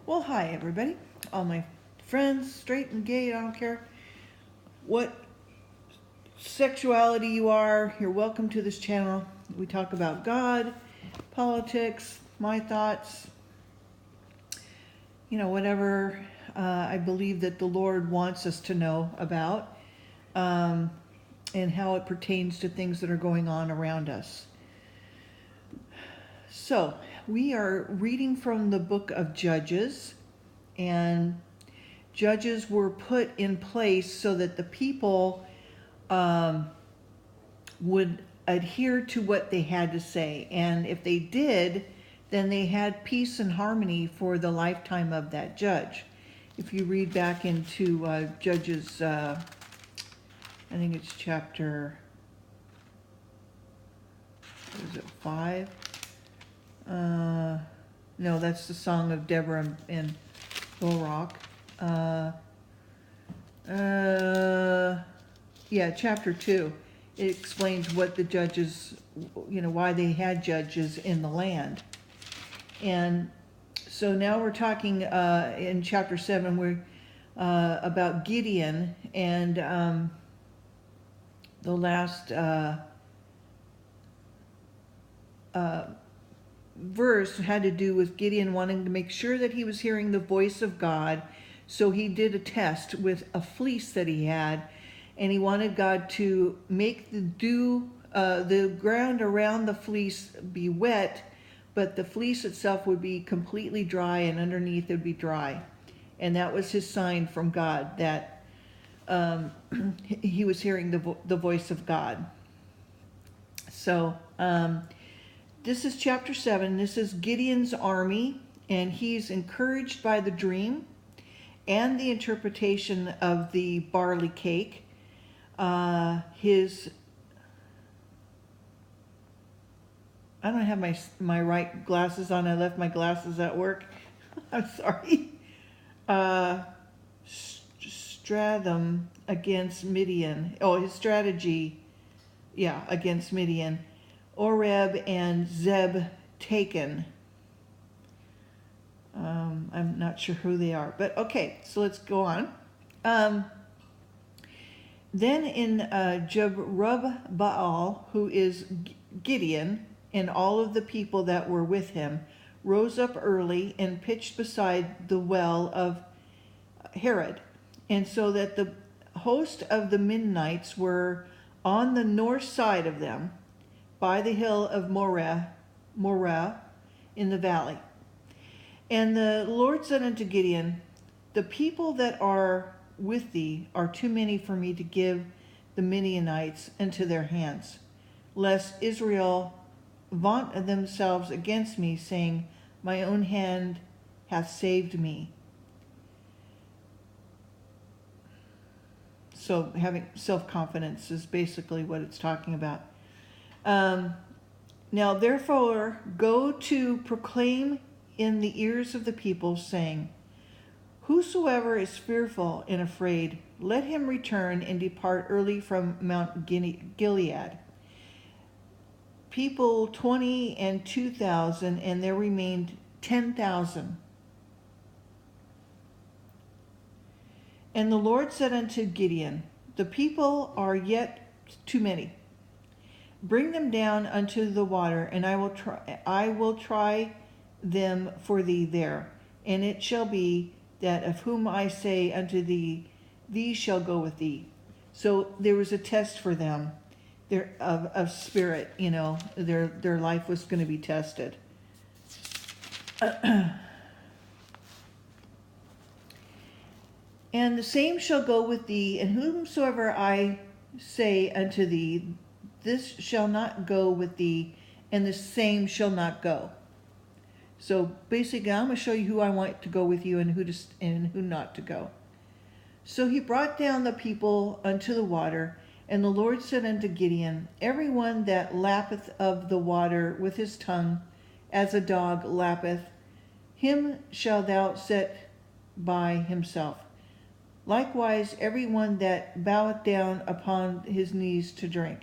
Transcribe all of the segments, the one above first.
Well, hi everybody. All my friends, straight and gay, I don't care what sexuality you are, you're welcome to this channel. We talk about God, politics, my thoughts, whatever I believe that the Lord wants us to know about, and how it pertains to things that are going on around us. So, we are reading from the book of Judges, and judges were put in place so that the people would adhere to what they had to say. And if they did, then they had peace and harmony for the lifetime of that judge. If you read back into Judges, I think it's chapter, what is it, 5? No, that's the Song of Deborah and Barak. Yeah, chapter 2. It explains what the judges, why they had judges in the land. And so now we're talking in chapter 7, we're about Gideon, and the last verse had to do with Gideon wanting to make sure that he was hearing the voice of God. So he did a test with a fleece that he had, and he wanted God to make the ground around the fleece be wet, but the fleece itself would be completely dry, and underneath it would be dry. And that was his sign from God that he was hearing the voice of God. So this is chapter 7. This is Gideon's army, and he's encouraged by the dream and the interpretation of the barley cake. I don't have my right glasses on. I left my glasses at work. I'm sorry. Stratham against Midian. Oh, his strategy, against Midian. Oren and Zeeb taken. I'm not sure who they are, but okay, so let's go on. Then in Jerubbaal, who is Gideon, and all of the people that were with him, rose up early and pitched beside the well of Herod, and so that the host of the Midianites were on the north side of them, by the hill of Moreh in the valley. And the Lord said unto Gideon, the people that are with thee are too many for me to give the Midianites into their hands, lest Israel vaunt themselves against me, saying, my own hand hath saved me. So having self-confidence is basically what it's talking about. Now therefore go to proclaim in the ears of the people, saying, whosoever is fearful and afraid, let him return and depart early from Mount Gilead. People 20 and 2,000, and there remained 10,000. And the Lord said unto Gideon, the people are yet too many. Bring them down unto the water, and I will try them for thee there. And it shall be that of whom I say unto thee, these shall go with thee. So there was a test for them, of spirit, their life was going to be tested. And the same shall go with thee, and whomsoever I say unto thee, this shall not go with thee, and the same shall not go. So basically, I'm going to show you who I want to go with you and who not to go. So he brought down the people unto the water, and the Lord said unto Gideon, every one that lappeth of the water with his tongue, as a dog lappeth, him shalt thou set by himself. Likewise, every one that boweth down upon his knees to drink.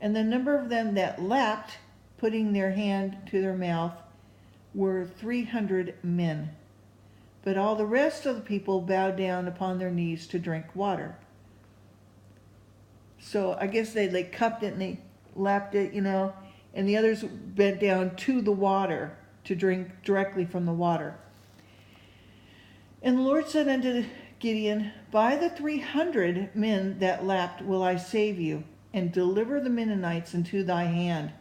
And the number of them that lapped, putting their hand to their mouth, were 300 men. But all the rest of the people bowed down upon their knees to drink water. So I guess they like cupped it and they lapped it, and the others bent down to the water to drink directly from the water. And the Lord said unto Gideon, by the 300 men that lapped will I save you, and deliver the Midianites into thy hand.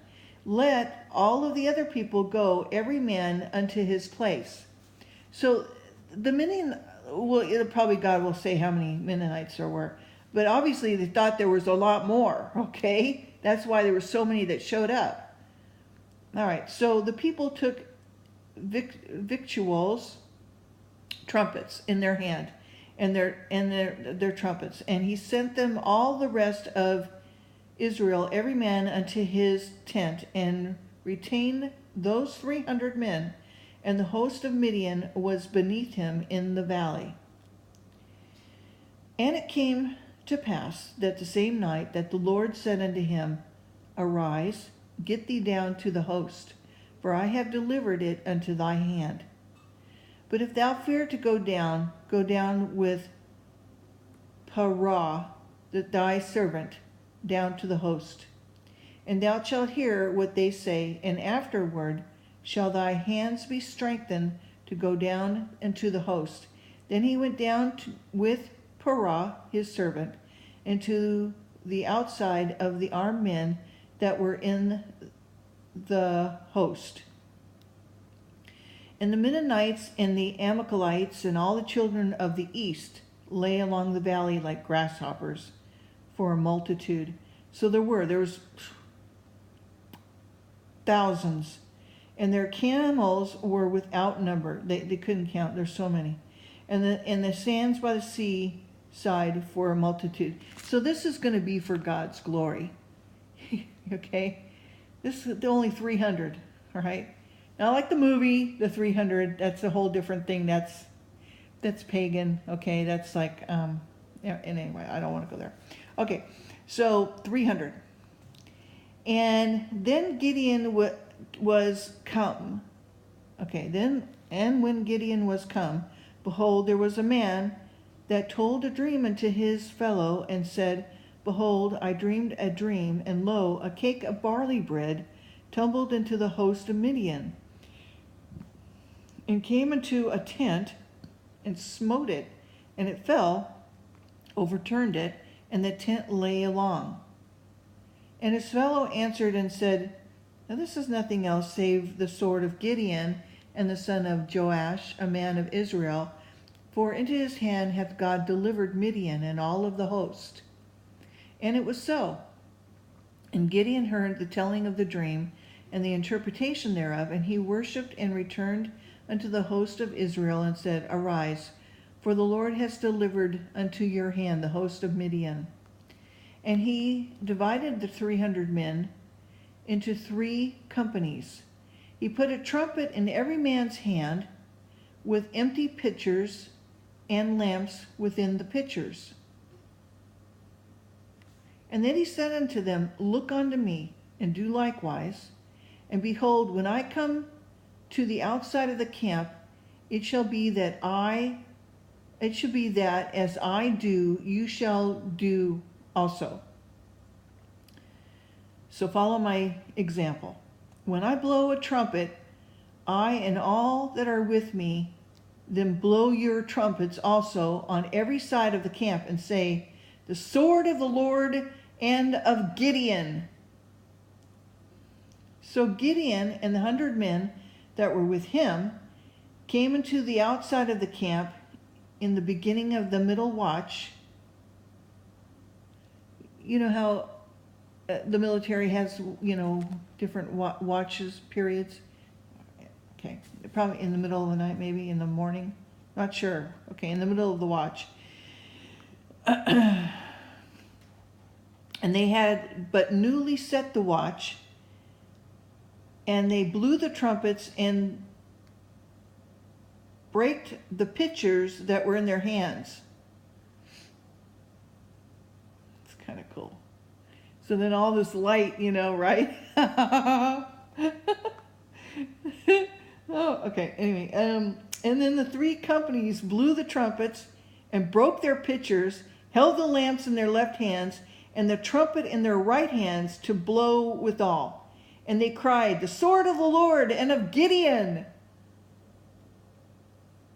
Let all of the other people go, every man unto his place. So the Midian, God will say how many Midianites there were. But obviously they thought there was a lot more, okay? That's why there were so many that showed up. All right, so the people took victuals, trumpets in their hand, and their trumpets. And he sent them all the rest of Israel, every man unto his tent, and retained those 300 men, and the host of Midian was beneath him in the valley. And it came to pass that the same night that the Lord said unto him, arise, get thee down to the host, for I have delivered it unto thy hand. But if thou fear to go down with Parah, thy servant, down to the host. And thou shalt hear what they say, and afterward shall thy hands be strengthened to go down into the host. Then he went down with Parah, his servant, into the outside of the armed men that were in the host. And the Midianites and the Amalekites and all the children of the east lay along the valley like grasshoppers for a multitude. So there was thousands. And their camels were without number. They couldn't count. There's so many. And the sands by the sea side for a multitude. So this is going to be for God's glory. Okay? This is only 300. All right? Now, like the movie, the 300, that's a whole different thing. That's pagan. Okay? That's like, and anyway, I don't want to go there. Okay. So 300. And then Gideon was come. Okay, then, and when Gideon was come, behold, there was a man that told a dream unto his fellow, and said, behold, I dreamed a dream, and lo, a cake of barley bread tumbled into the host of Midian, and came into a tent, and smote it, and it fell, overturned it, and the tent lay along. And his fellow answered and said, now this is nothing else save the sword of Gideon and the son of Joash, a man of Israel, for into his hand hath God delivered Midian and all of the host. And it was so. And Gideon heard the telling of the dream and the interpretation thereof, and he worshipped and returned unto the host of Israel, and said, arise, for the Lord has delivered unto your hand the host of Midian. And he divided the 300 men into 3 companies. He put a trumpet in every man's hand, with empty pitchers and lamps within the pitchers. And then he said unto them, look unto me, and do likewise. And behold, when I come to the outside of the camp, it shall be that as I do, you shall do also. So follow my example. When I blow a trumpet, I and all that are with me, then blow your trumpets also on every side of the camp, and say, the sword of the Lord and of Gideon. So Gideon and the 100 men that were with him came into the outside of the camp in the beginning of the middle watch. You know how the military has, different watches, periods. Okay, probably in the middle of the night, maybe in the morning. Not sure. Okay, in the middle of the watch. And they had but newly set the watch, and they blew the trumpets and braked the pitchers that were in their hands. It's kind of cool. So then all this light, right? Oh, okay. Anyway, and then the three companies blew the trumpets and broke their pitchers, held the lamps in their left hands, and the trumpet in their right hands to blow withal. And they cried, "The sword of the Lord and of Gideon!"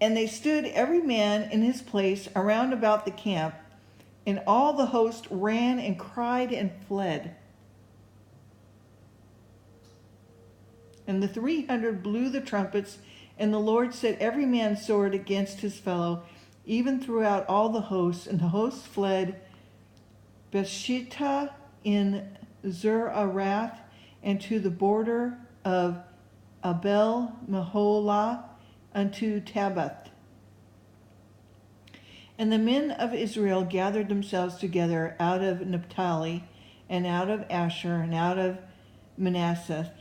And they stood every man in his place around about the camp, and all the host ran and cried and fled. And the 300 blew the trumpets, and the Lord set every man's sword against his fellow, even throughout all the hosts. And the hosts fled Bethshittah in Zer-Arath, and to the border of Abel Meholah unto Tabbath. And the men of Israel gathered themselves together out of Naphtali, and out of Asher, and out of Manasseh,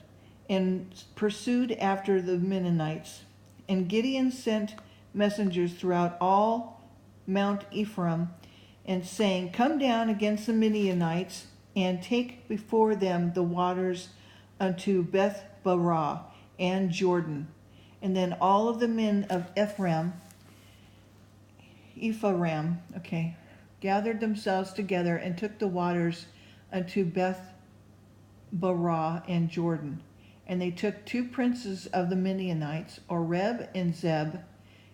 and pursued after the Midianites. And Gideon sent messengers throughout all Mount Ephraim, and saying, "Come down against the Midianites, and take before them the waters unto Beth Barah and Jordan." And then all of the men of Ephraim, gathered themselves together and took the waters unto Beth Barah and Jordan. And they took 2 princes of the Midianites, Oreb and Zeeb,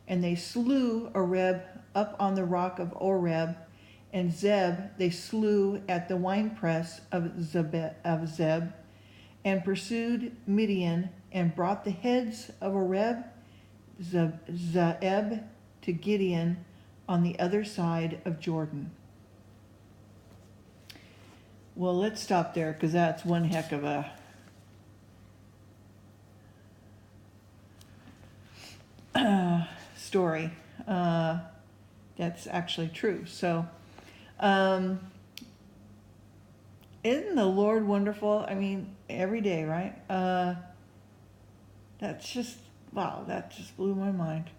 and they slew Oreb up on the rock of Oreb, and Zeeb they slew at the winepress of Zeeb, and pursued Midian, and brought the heads of Oreb, Zeeb to Gideon on the other side of Jordan. Well, let's stop there, because that's one heck of a story. That's actually true. So, isn't the Lord wonderful? I mean, every day, right? That's just, wow, that just blew my mind.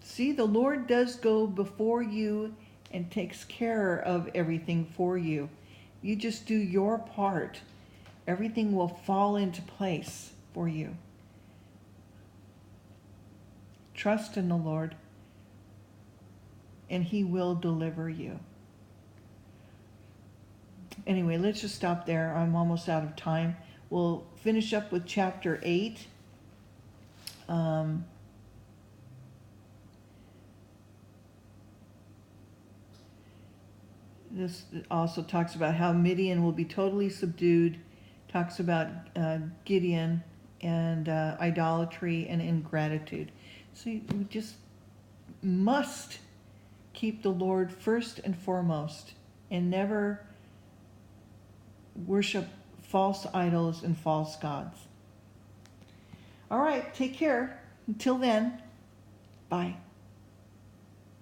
See, the Lord does go before you and takes care of everything for you. You just do your part. Everything will fall into place for you. Trust in the Lord, and He will deliver you. Anyway, let's just stop there. I'm almost out of time. We'll finish up with chapter 8. This also talks about how Midian will be totally subdued. Talks about Gideon and idolatry and ingratitude. So we just must keep the Lord first and foremost, and never worship false idols and false gods. All right, take care. Until then, bye.